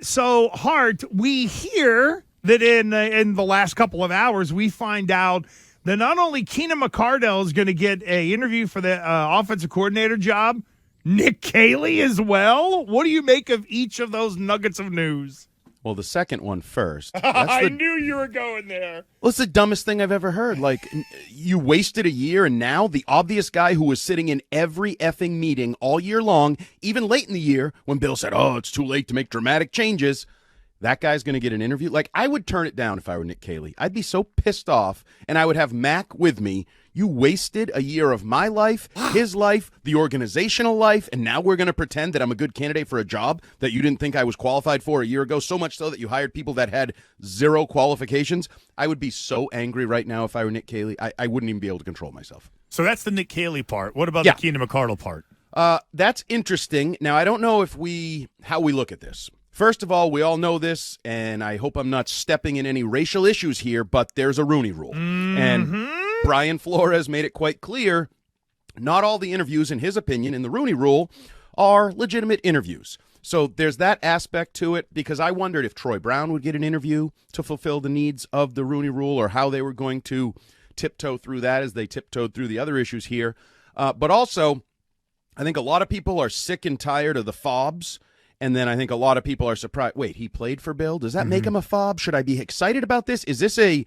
So, Hart, we hear that in the last couple of hours, we find out that not only Keenan McCardell is going to get an interview for the offensive coordinator job, Nick Caley as well. What do you make of each of those nuggets of news? Well, the second one first. I knew you were going there. Well, it's the dumbest thing I've ever heard. Like, you wasted a year, and now the obvious guy who was sitting in every effing meeting all year long, even late in the year, when Bill said, it's too late to make dramatic changes, that guy's going to get an interview. Like, I would turn it down if I were Nick Caley. I'd be so pissed off, and I would have Mac with me. You wasted a year of my life, his life, the organizational life, and now we're going to pretend that I'm a good candidate for a job that you didn't think I was qualified for a year ago, so much so that you hired people that had zero qualifications. I would be so angry right now if I were Nick Caley. I wouldn't even be able to control myself. So that's the Nick Caley part. What about the Keenan McCardell part? That's interesting. Now, I don't know how we look at this. First of all, we all know this, and I hope I'm not stepping in any racial issues here, but there's a Rooney Rule. Mm-hmm. And Brian Flores made it quite clear, not all the interviews, in his opinion, in the Rooney Rule are legitimate interviews. So there's that aspect to it, because I wondered if Troy Brown would get an interview to fulfill the needs of the Rooney Rule, or how they were going to tiptoe through that as they tiptoed through the other issues here. But also, I think a lot of people are sick and tired of the fobs. And then I think a lot of people are surprised. Wait, he played for Bill? Does that make him a fob? Should I be excited about this? Is this a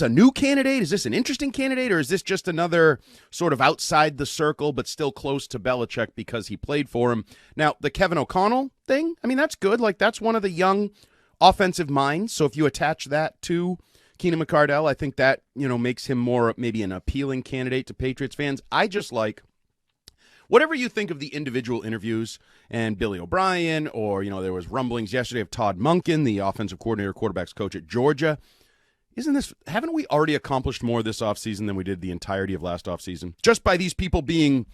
new candidate? Is this an interesting candidate? Or is this just another sort of outside the circle but still close to Belichick because he played for him? Now, the Kevin O'Connell thing, I mean, that's good. Like, that's one of the young offensive minds. So if you attach that to Keenan McCardell, I think that, makes him more maybe an appealing candidate to Patriots fans. I just like, whatever you think of the individual interviews and Billy O'Brien, or, there was rumblings yesterday of Todd Monken, the offensive coordinator, quarterbacks coach at Georgia. Haven't we already accomplished more this offseason than we did the entirety of last offseason? Just by these people being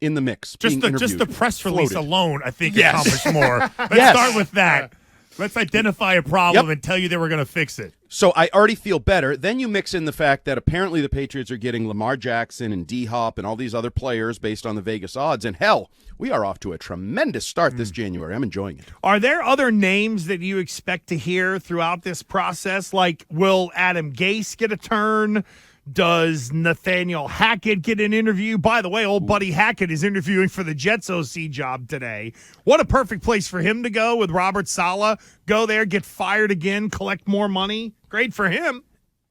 in the mix, just the press release alone, I think, accomplished more. Let's start with that. Let's identify a problem and tell you that we're going to fix it. So I already feel better. Then you mix in the fact that apparently the Patriots are getting Lamar Jackson and D-Hop and all these other players based on the Vegas odds. And hell, we are off to a tremendous start this January. I'm enjoying it. Are there other names that you expect to hear throughout this process? Like, will Adam Gase get a turn? Does Nathaniel Hackett get an interview? By the way, old buddy Hackett is interviewing for the Jets OC job today. What a perfect place for him to go with Robert Saleh. Go there, get fired again, collect more money. Great for him.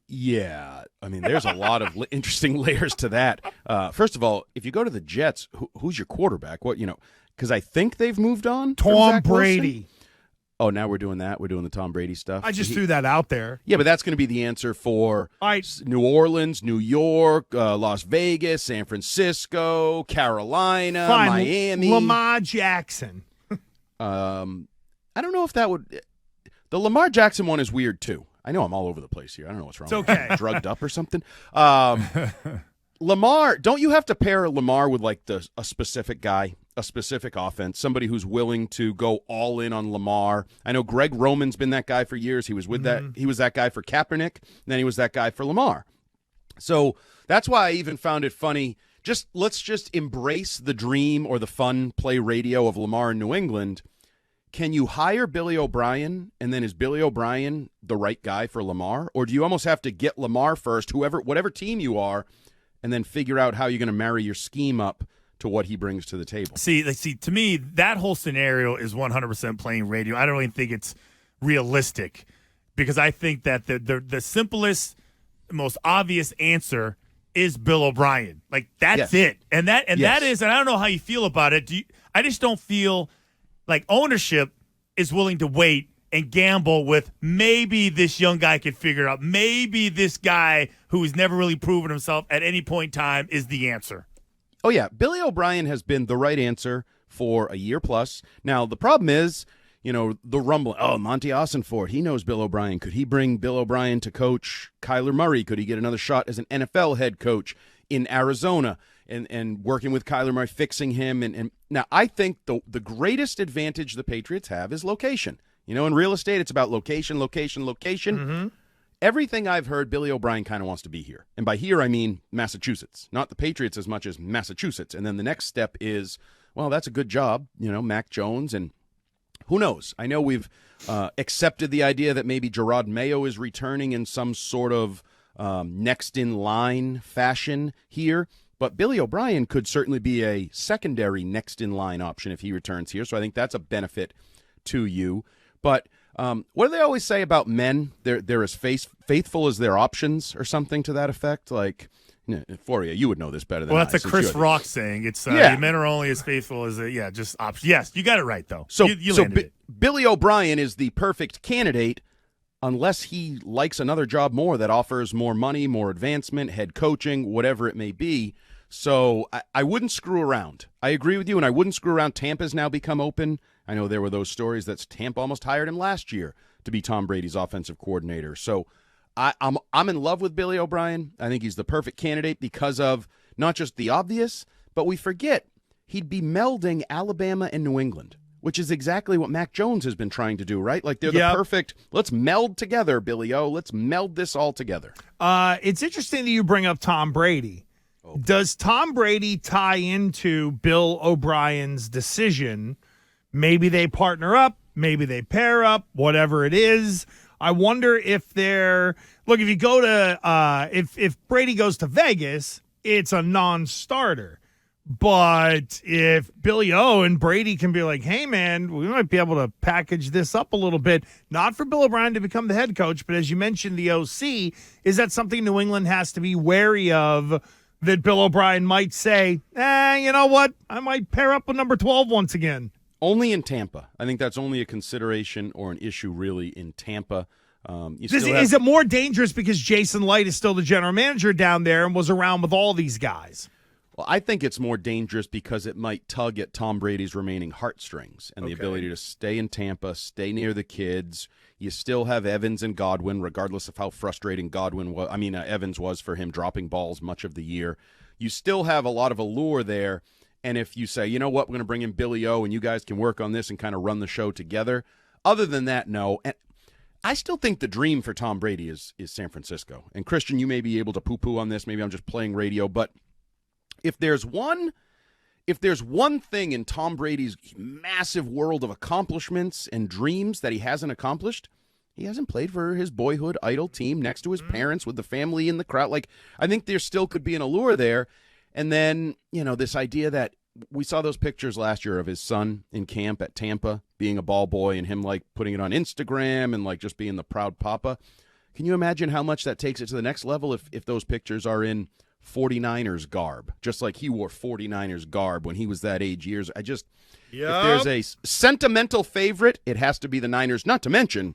Yeah, I mean, there's a lot of interesting layers to that. First of all, if you go to the Jets, who's your quarterback? Because I think they've moved on. Tom Brady. Oh, now we're doing that? We're doing the Tom Brady stuff? I just threw that out there. Yeah, but that's going to be the answer for New Orleans, New York, Las Vegas, San Francisco, Carolina, Miami. Lamar Jackson. I don't know if that would – the Lamar Jackson one is weird too. I know I'm all over the place here. I don't know what's wrong. It's okay. Drugged up or something. Lamar, don't you have to pair Lamar with like a specific guy, a specific offense, somebody who's willing to go all in on Lamar? I know Greg Roman's been that guy for years. He was with that. He was that guy for Kaepernick. And then he was that guy for Lamar. So that's why I even found it funny. Let's just embrace the dream or the fun play radio of Lamar in New England. Can you hire Billy O'Brien, and then is Billy O'Brien the right guy for Lamar? Or do you almost have to get Lamar first, whatever team you are, and then figure out how you're going to marry your scheme up to what he brings to the table? See, to me, that whole scenario is 100% playing radio. I don't even think it's realistic, because I think that the simplest, most obvious answer is Bill O'Brien. Like, that's it. And that is, and I don't know how you feel about it. I just don't feel like ownership is willing to wait and gamble with maybe this young guy could figure it out. Maybe this guy who's never really proven himself at any point in time is the answer. Oh, yeah. Billy O'Brien has been the right answer for a year plus. Now, the problem is, the rumble. Oh, Monty Ossenfort, he knows Bill O'Brien. Could he bring Bill O'Brien to coach Kyler Murray? Could he get another shot as an NFL head coach in Arizona? And working with Kyler Murray, fixing him. And now I think the greatest advantage the Patriots have is location. In real estate, it's about location. Mm-hmm. Everything I've heard, Billy O'Brien kind of wants to be here. And by here, I mean Massachusetts. Not the Patriots as much as Massachusetts. And then the next step is, well, that's a good job, Mac Jones and Who knows? I know we've accepted the idea that maybe Gerard Mayo is returning in some sort of next-in-line fashion here, but Billy O'Brien could certainly be a secondary next-in-line option if he returns here, so I think that's a benefit to you. But what do they always say about men? They're as faithful as their options or something to that effect? Like, Foria, you would know this better than I. Well, that's a Chris Rock saying. It's men are only as faithful as just options. Yes, you got it right, though. So, you landed it. Billy O'Brien is the perfect candidate unless he likes another job more that offers more money, more advancement, head coaching, whatever it may be. So I wouldn't screw around. I agree with you, and I wouldn't screw around. Tampa's now become open. I know there were those stories that Tampa almost hired him last year to be Tom Brady's offensive coordinator. So I'm in love with Billy O'Brien. I think he's the perfect candidate because of not just the obvious, but we forget he'd be melding Alabama and New England, which is exactly what Mac Jones has been trying to do, right? Like they're the perfect, let's meld together, Billy O. Let's meld this all together. It's interesting that you bring up Tom Brady. Okay. Does Tom Brady tie into Bill O'Brien's decision? Maybe they partner up, maybe they pair up, whatever it is. I wonder if if you go to if Brady goes to Vegas, it's a non-starter. But if Billy O and Brady can be like, hey, man, we might be able to package this up a little bit, not for Bill O'Brien to become the head coach, but as you mentioned, the OC, is that something New England has to be wary of, that Bill O'Brien might say, you know what, I might pair up with number 12 once again? Only in Tampa. I think that's only a consideration or an issue really in Tampa. Is it more dangerous because Jason Light is still the general manager down there and was around with all these guys? Well, I think it's more dangerous because it might tug at Tom Brady's remaining heartstrings and the ability to stay in Tampa, stay near the kids. You still have Evans and Godwin, regardless of how frustrating Evans was for him dropping balls much of the year. You still have a lot of allure there. And if you say, you know what, we're going to bring in Billy O and you guys can work on this and kind of run the show together. Other than that, no. And I still think the dream for Tom Brady is San Francisco. And Christian, you may be able to poo-poo on this. Maybe I'm just playing radio, but if there's one thing in Tom Brady's massive world of accomplishments and dreams that he hasn't accomplished, he hasn't played for his boyhood idol team next to his parents with the family in the crowd. Like, I think there still could be an allure there. And then, this idea that we saw those pictures last year of his son in camp at Tampa being a ball boy and him like putting it on Instagram and like just being the proud papa. Can you imagine how much that takes it to the next level if those pictures are in 49ers garb, just like he wore 49ers garb when he was that age years? If there's a sentimental favorite, it has to be the Niners, not to mention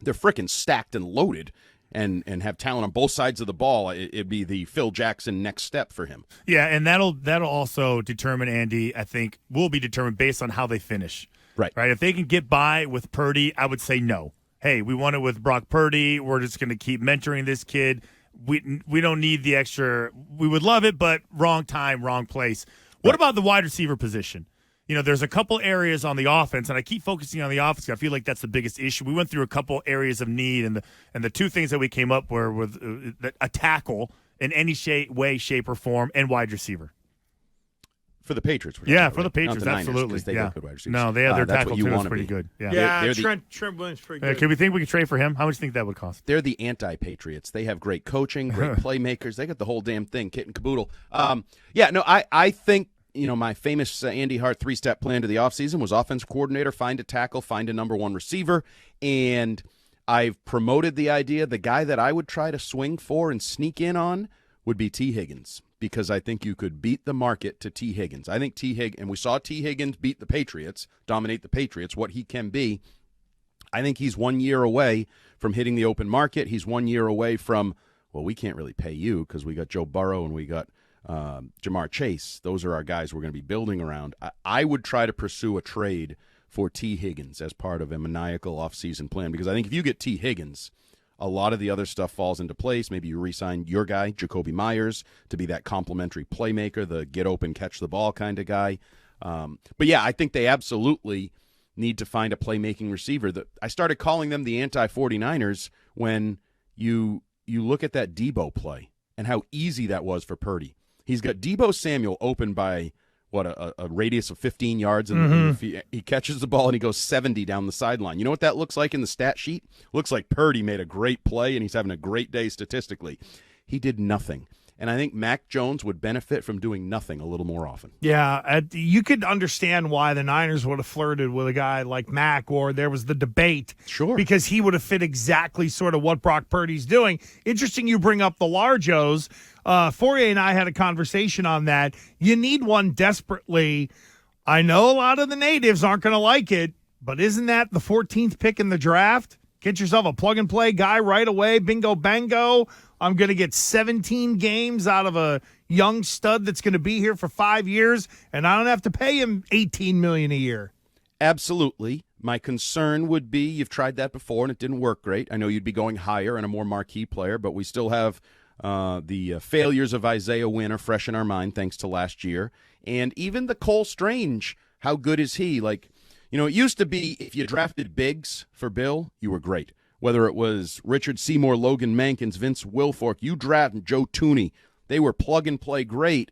they're frickin' stacked and loaded and have talent on both sides of the ball. It'd be the Phil Jackson next step for him. Yeah, and that'll also determine, Andy, I think, will be determined based on how they finish. Right. If they can get by with Purdy, I would say no. Hey, we won it with Brock Purdy. We're just going to keep mentoring this kid. We don't need the extra. We would love it, but wrong time, wrong place. What about the wide receiver position? There's a couple areas on the offense, and I keep focusing on the offense. I feel like that's the biggest issue. We went through a couple areas of need, and the two things that we came up were with a tackle in any way, shape, or form, and wide receiver. For the Patriots. For the Patriots, absolutely. They got good wide receivers. No, they had their tackle too. That's pretty good. Yeah, Trent Williams pretty good. Can we think we could trade for him? How much do you think that would cost? They're the anti-Patriots. They have great coaching, great playmakers. They got the whole damn thing, kit and caboodle. I think, my famous Andy Hart three-step plan to the offseason was offensive coordinator, find a tackle, find a number one receiver, and I've promoted the idea the guy that I would try to swing for and sneak in on would be T. Higgins, because I think you could beat the market to T. Higgins. I think and we saw T. Higgins beat the Patriots, dominate the Patriots, what he can be. I think he's 1 year away from hitting the open market. He's 1 year away from, we can't really pay you because we got Joe Burrow and we got Jamar Chase. Those are our guys we're going to be building around. I would try to pursue a trade for T. Higgins as part of a maniacal offseason plan, because I think if you get T. Higgins, a lot of the other stuff falls into place. Maybe you re-sign your guy, Jacoby Myers, to be that complimentary playmaker, the get open, catch the ball kind of guy. But yeah, I think they absolutely need to find a playmaking receiver. I started calling them the anti-49ers when you look at that Debo play and how easy that was for Purdy. He's got Debo Samuel open by a radius of 15 yards, and he catches the ball and he goes 70 down the sideline. You know what that looks like in the stat sheet? Looks like Purdy made a great play and he's having a great day statistically. He did nothing. And I think Mac Jones would benefit from doing nothing a little more often. Yeah, you could understand why the Niners would have flirted with a guy like Mac, or there was the debate. Sure. Because he would have fit exactly sort of what Brock Purdy's doing. Interesting you bring up the Largos. Fourier and I had a conversation on that. You need one desperately. I know a lot of the natives aren't going to like it, but isn't that the 14th pick in the draft? Get yourself a plug-and-play guy right away. Bingo, bango. I'm going to get 17 games out of a young stud that's going to be here for 5 years, and I don't have to pay him $18 million a year. Absolutely. My concern would be you've tried that before and it didn't work great. I know you'd be going higher and a more marquee player, but we still have the failures of Isaiah Wynn are fresh in our mind thanks to last year. And even the Cole Strange, how good is he? Like, you know, it used to be if you drafted bigs for Bill, you were great. Whether it was Richard Seymour, Logan Mankins, Vince Wilfork, you drafted Joe Tooney. They were plug-and-play great.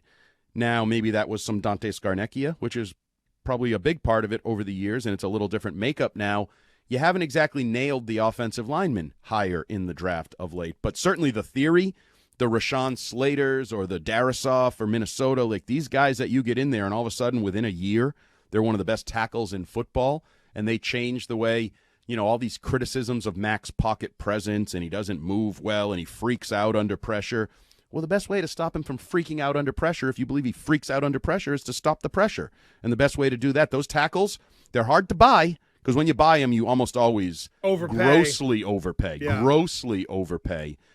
Now maybe that was some Dante Scarnecchia, which is probably a big part of it over the years, and it's a little different makeup now. You haven't exactly nailed the offensive linemen higher in the draft of late, but certainly the theory, the Rashawn Slaters or the Darisoff for Minnesota, like these guys that you get in there and all of a sudden within a year, they're one of the best tackles in football, and they change the way, you know, all these criticisms of Mac's pocket presence and he doesn't move well and he freaks out under pressure. Well, the best way to stop him from freaking out under pressure, if you believe he freaks out under pressure, is to stop the pressure. And the best way to do that, those tackles, they're hard to buy because when you buy them, you almost always grossly overpay.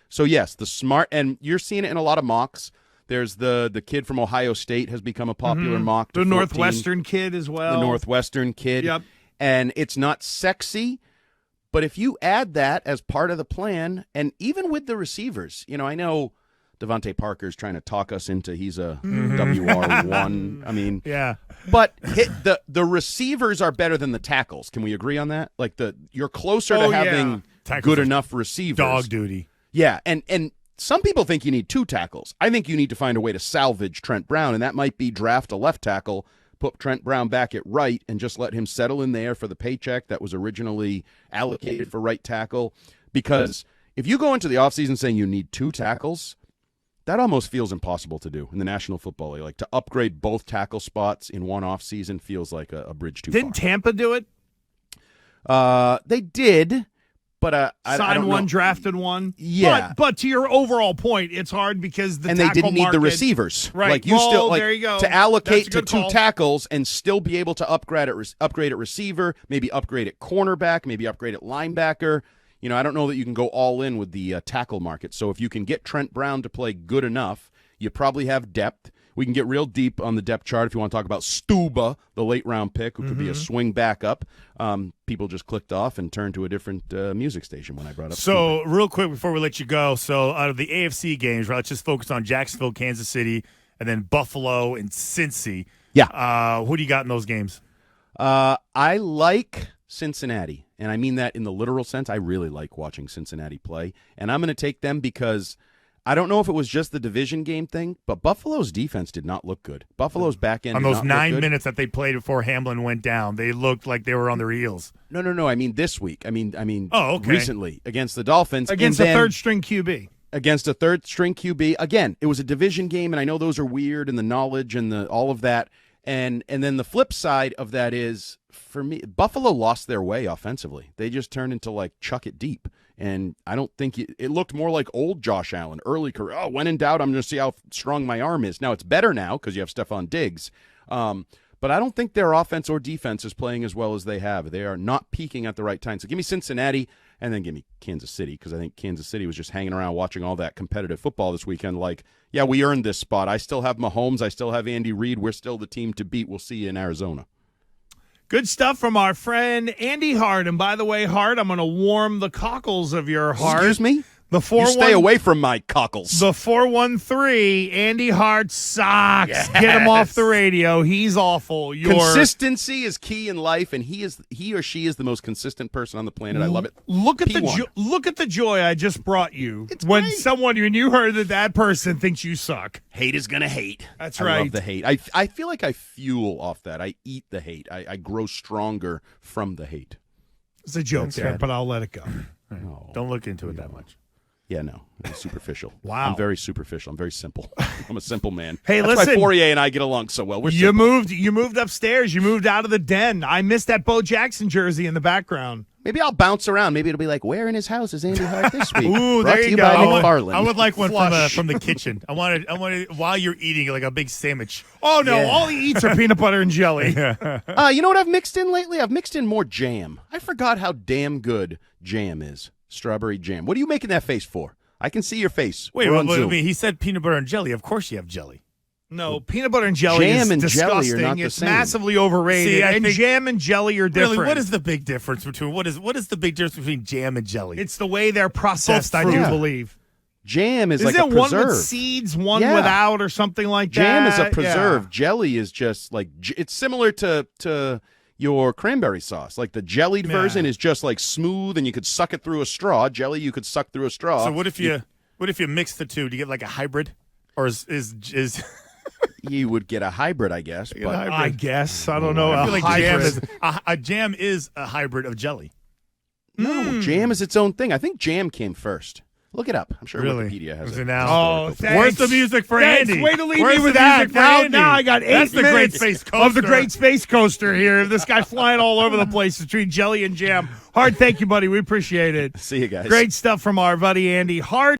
So, yes, the smart, and you're seeing it in a lot of mocks. There's the kid from Ohio State has become a popular mock. The Northwestern kid as well. The Northwestern kid. Yep. And it's not sexy, but if you add that as part of the plan, and even with the receivers, you know, I know Devontae Parker's trying to talk us into he's a WR1. I mean, yeah. But the receivers are better than the tackles. Can we agree on that? Like you're closer to having good enough receivers. Dog duty. Yeah, and some people think you need 2 tackles. I think you need to find a way to salvage Trent Brown, and that might be draft a left tackle, put Trent Brown back at right, and just let him settle in there for the paycheck that was originally allocated for right tackle. Because if you go into the offseason saying you need 2 tackles, that almost feels impossible to do in the National Football League. Like to upgrade both tackle spots in one offseason feels like a bridge too far. Didn't Tampa do it? They did. But signed one, drafted one. Yeah, but to your overall point, it's hard because and they didn't need the receivers, right? Like you still there you go. To allocate to 2 call. tackles and still be able to upgrade at receiver, maybe upgrade at cornerback, maybe upgrade at linebacker. You know, I don't know that you can go all in with the tackle market. So if you can get Trent Brown to play good enough, you probably have depth. We can get real deep on the depth chart if you want to talk about Stuba, the late-round pick, who could be a swing backup. People just clicked off and turned to a different music station when I brought up So, Stuba. real quick before we let you go, so out of the AFC games, right, let's just focus on Jacksonville, Kansas City, and then Buffalo and Cincy. Yeah. Who do you got in those games? I like Cincinnati, and I mean that in the literal sense. I really like watching Cincinnati play, and I'm going to take them because I don't know if it was just the division game thing, but Buffalo's defense did not look good. Buffalo's back end on did those not 9 look good. minutes that they played before Hamlin went down, they looked like they were on their heels. No. I mean this week. I mean. Oh, okay. Recently against the Dolphins, against a third-string QB. Against a third-string QB. Again, it was a division game, and I know those are weird, and the knowledge and all of that. And then the flip side of that is, for me, Buffalo lost their way offensively. They just turned into like chuck it deep. And I don't think it looked more like old Josh Allen, early career. Oh, when in doubt, I'm going to see how strong my arm is. Now, it's better now because you have Stephon Diggs. But I don't think their offense or defense is playing as well as they have. They are not peaking at the right time. So give me Cincinnati and then give me Kansas City because I think Kansas City was just hanging around watching all that competitive football this weekend like, yeah, we earned this spot. I still have Mahomes. I still have Andy Reid. We're still the team to beat. We'll see you in Arizona. Good stuff from our friend Andy Hart. And by the way, Hart, I'm going to warm the cockles of your heart. Excuse me? The You stay away from my cockles. The 413, Andy Hart sucks. Yes. Get him off the radio. He's awful. Consistency is key in life, and he or she is the most consistent person on the planet. I love it. Look at P1. look at the joy I just brought you It's when great. when you heard that person thinks you suck. Hate is gonna hate. That's I right. love the hate. I feel like I fuel off that. I eat the hate. I grow stronger from the hate. It's a joke there, right. but I'll let it go. No. Don't look into it that much. Yeah, no. It's superficial. Wow. I'm very superficial. I'm very simple. I'm a simple man. Hey, That's listen. why Fourier and I get along so well. We're You simple. moved upstairs. You moved out of the den. I missed that Bo Jackson jersey in the background. Maybe I'll bounce around. Maybe it'll be like, where in his house is Andy Hart this week? Ooh, Brought there to you by go. Nick McCartell. I would like one Flush. from the kitchen. I wanted while you're eating like a big sandwich. Oh no! Yeah. All he eats are peanut butter and jelly. You know what I've mixed in lately? I've mixed in more jam. I forgot how damn good jam is. Strawberry jam. What are you making that face for? I can see your face. Wait, We're on I Zoom. mean, he said peanut butter and jelly. Of course you have jelly. No, peanut butter and jelly Jam is and jelly are disgusting. not the It's same. massively overrated. See, I and think- jam and jelly are different. Really, what is the big difference between what is the big difference between jam and jelly? It's the way they're processed, Both I do fruit. believe. Jam is Isn't like a it one preserve. with seeds, one Yeah. without, or something like Jam that? is a preserve. Yeah. Jelly is just like it's similar to your cranberry sauce. Like the jellied Yeah. version is just like smooth, and you could suck it through a straw. Jelly you could suck through a straw. So what if you mix the two? Do you get like a hybrid, or is You would get a hybrid, I guess. get a But hybrid? I guess. I don't know. I a feel like hybrid. jam is a hybrid of jelly. no, jam is its own thing. I think jam came first. Look it up. I'm sure Really? Wikipedia has Was it. it now? Oh, thanks. Where's the music for Thanks. Andy? Way to leave Where's me with the that. music for Now, Andy? now I got 8 That's the Great minutes Space of the Coaster. Great Space Coaster here. This guy flying all over the place between jelly and jam. Hard, thank you, buddy. We appreciate it. See you guys. Great stuff from our buddy Andy Hart.